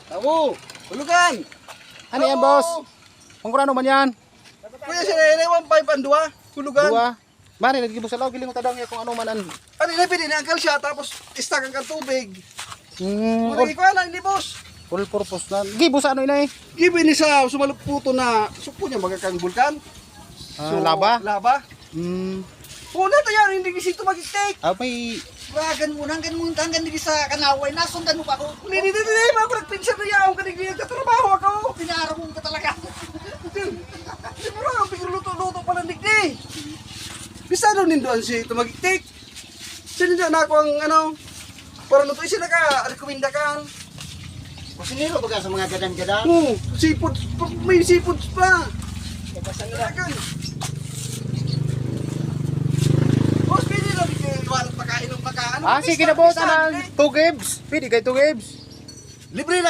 Tamo, hulugan. Ano yan, boss? Kung kurano man yan? Kuya sila na 1.5 ang duwa. Hulugan. Dua. Mari, nagkibo sa law, giling mo tadang kung ano man an. Ano na pwede na angkal siya tapos istakan kang tubig. All, Muli ko na ni boss. all purpose na. Gibo sa ano inay? Gibe ni sa sumalputo na supo niya magkakang bulkan. Laba? Laba. Una tayo hindi kasi ito mag-take. May Bagan mo nang ganun tanggan di sa kanaway nasundan mo pa ako. Hindi ako nagpinsan na yaong kanig nagtatrabaho ako. Pinaro mo ka talaga. Siguro ang pigluto-luto pa ng digdi. Bisa daw nindoan si ito mag-take. Sino na ako ang ano. Para luto isa na ka, rekomenda ka. Kusinero baga sa mga gadan-gadan. Seafood, may seafood pa. Talagang. Boss, pwede lang iwanan pagkain ng pagkaan. sige na boss, anang 2 gigs. Pwede kay 2 gigs. Libre na.